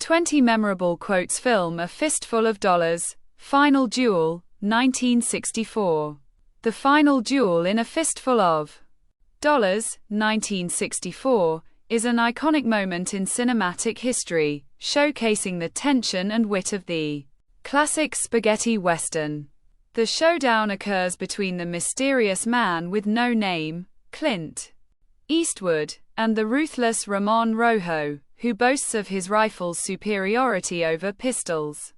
20Memorable quotes film A Fistful of Dollars, Final Duel, 1964. The final duel in A Fistful of Dollars, 1964, is an iconic moment in cinematic history, showcasing the tension and wit of the classic spaghetti western. The showdown occurs between the mysterious man with no name, Clint Eastwood, and the ruthless Ramon Rojo, who boasts of his rifle's superiority over pistols.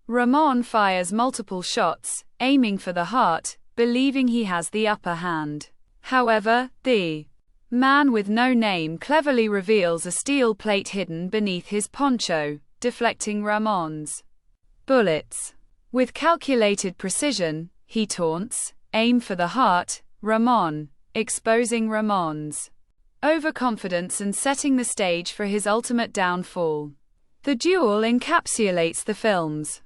Ramon fires multiple shots, aiming for the heart, believing he has the upper hand. However, the man with no name cleverly reveals a steel plate hidden beneath his poncho, deflecting Ramon's bullets. With calculated precision, he taunts, "Aim for the heart, Ramon," exposing Ramon's overconfidence and setting the stage for his ultimate downfall. The duel encapsulates the film's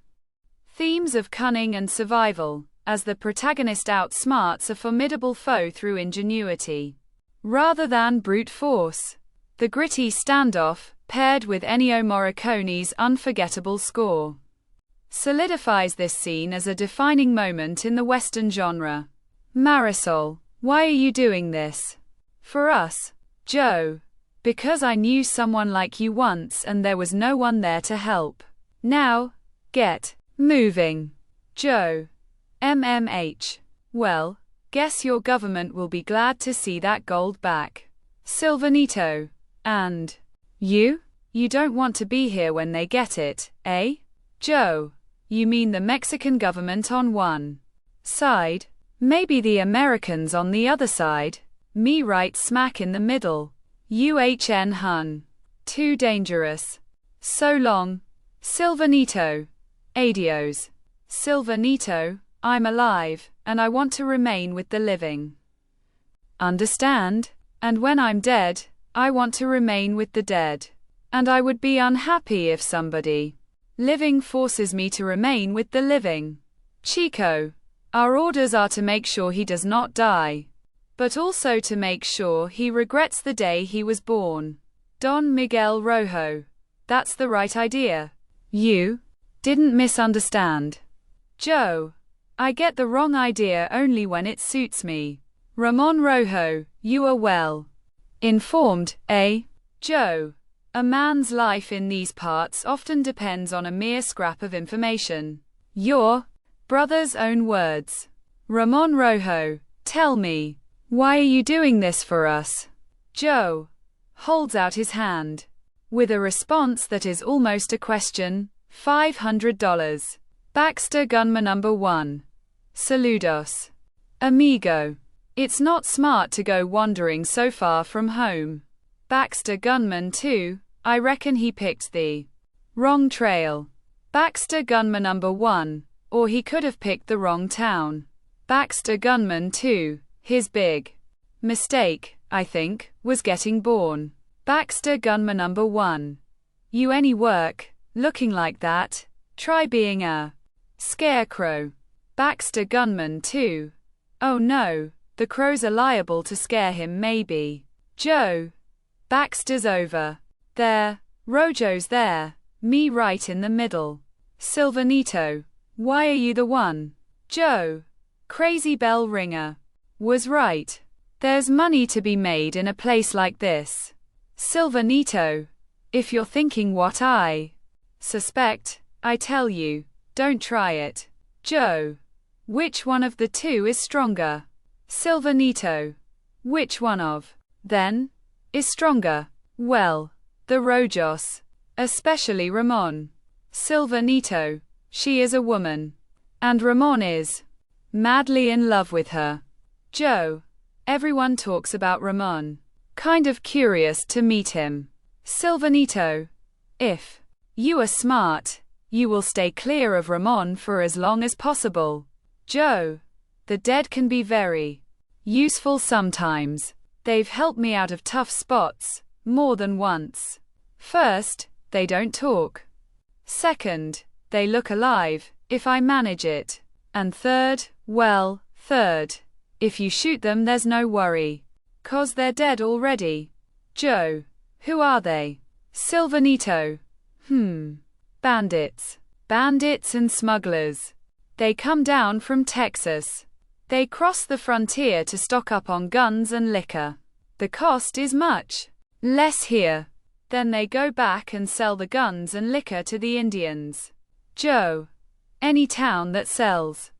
themes of cunning and survival, as the protagonist outsmarts a formidable foe through ingenuity rather than brute force. The gritty standoff, paired with Ennio Morricone's unforgettable score, solidifies this scene as a defining moment in the Western genre. Marisol, why are you doing this for us? Joe, because I knew someone like you once and there was no one there to help. Now, get moving. Joe, MMH. Well, guess your government will be glad to see that gold back. Silvanito, and you? You don't want to be here when they get it, eh? Joe, you mean the Mexican government on one side, maybe the Americans on the other side, me right smack in the middle. UHN hun. Too dangerous. So long. Silvanito. Adios. Silvanito, I'm alive, and I want to remain with the living. Understand? And when I'm dead, I want to remain with the dead. And I would be unhappy if somebody living forces me to remain with the living. Chico, our orders are to make sure he does not die, but also to make sure he regrets the day he was born. Don Miguel Rojo. That's the right idea. You didn't misunderstand. Joe, I get the wrong idea only when it suits me. Ramon Rojo, you are well informed, eh? Joe, a man's life in these parts often depends on a mere scrap of information. Your brother's own words. Ramon Rojo, tell me, why are you doing this for us? Joe holds out his hand with a response that is almost a question. $500. Baxter Gunman number 1. Saludos, amigo. It's not smart to go wandering so far from home. Baxter Gunman 2. I reckon he picked the wrong trail. Baxter Gunman number 1. Or he could have picked the wrong town. Baxter Gunman 2. His big mistake, I think, was getting born. Baxter Gunman number 1. You any work, looking like that? Try being a scarecrow. Baxter Gunman 2. Oh no, the crows are liable to scare him maybe. Joe. Baxter's over there, Rojo's there, me right in the middle. Silvanito. Why are you the one? Joe. Crazy bell ringer was right. There's money to be made in a place like this. Silvanito. If you're thinking what I suspect, I tell you, don't try it. Joe. Which one of the two is stronger? Silvanito. Which one of then is stronger? Well, the Rojos. Especially Ramon. Silvanito. She is a woman. And Ramon is madly in love with her. Joe. Everyone talks about Ramon. Kind of curious to meet him. Silvanito. If you are smart, you will stay clear of Ramon for as long as possible. Joe. The dead can be very useful sometimes. They've helped me out of tough spots, more than once. First, they don't talk. Second, they look alive, if I manage it. And third, if you shoot them there's no worry. 'Cause they're dead already. Joe. Who are they? Silvanito. Bandits. Bandits and smugglers. They come down from Texas. They cross the frontier to stock up on guns and liquor. The cost is much less here. Then they go back and sell the guns and liquor to the Indians. Joe. Any town that sells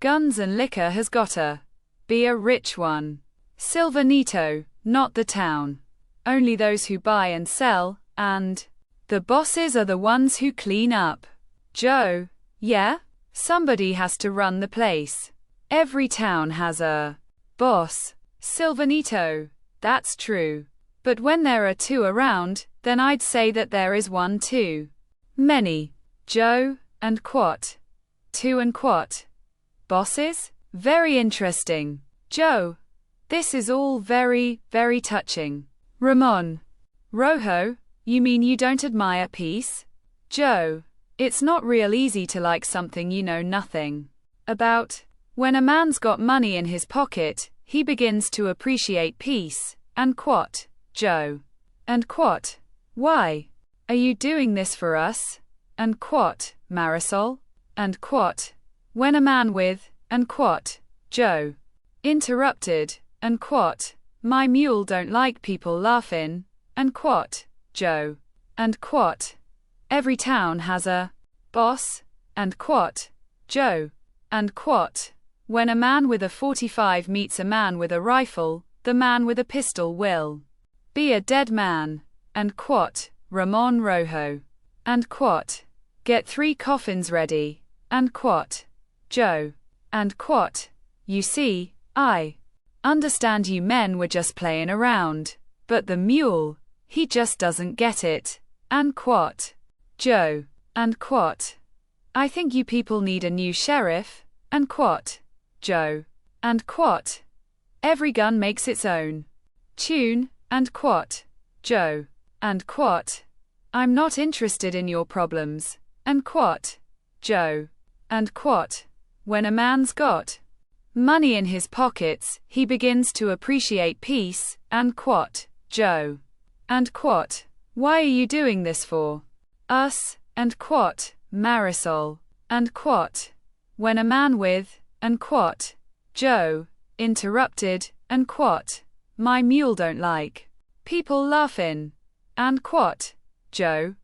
guns and liquor has gotta be a rich one. Silvanito, not the town. Only those who buy and sell, and the bosses are the ones who clean up. Joe. Yeah? Somebody has to run the place. Every town has a boss. Silvanito. That's true. But when there are two around, then I'd say that there is one too many. Joe. And what? Two and what? Bosses? Very interesting. Joe. This is all very, very touching. Ramon. Rojo, you mean you don't admire peace? Joe. It's not real easy to like something you know nothing about. When a man's got money in his pocket, he begins to appreciate peace. And what? Joe. And what? Why? Are you doing this for us? And what, Marisol? And what? When a man with, and what? Joe. Interrupted. And what? My mule don't like people laughin'. And what? Joe. And what? Every town has a boss. And what? Joe. And what? When a man with a 45 meets a man with a rifle, the man with a pistol will be a dead man. And what? Ramon Rojo. And what? Get 3 coffins ready. And what? Joe. And what? You see, I understand you men were just playing around. But the mule, he just doesn't get it. And what? Joe. And what? I think you people need a new sheriff. And what? Joe. And what? Every gun makes its own tune. And what? Joe. And what? I'm not interested in your problems. And what? Joe. And what? When a man's got money in his pockets, he begins to appreciate peace. And what? Joe. And what? Why are you doing this for us? And what? Marisol. And what? When a man with, and what? Joe. Interrupted. And what? My mule don't like people laughin'. And what? Joe.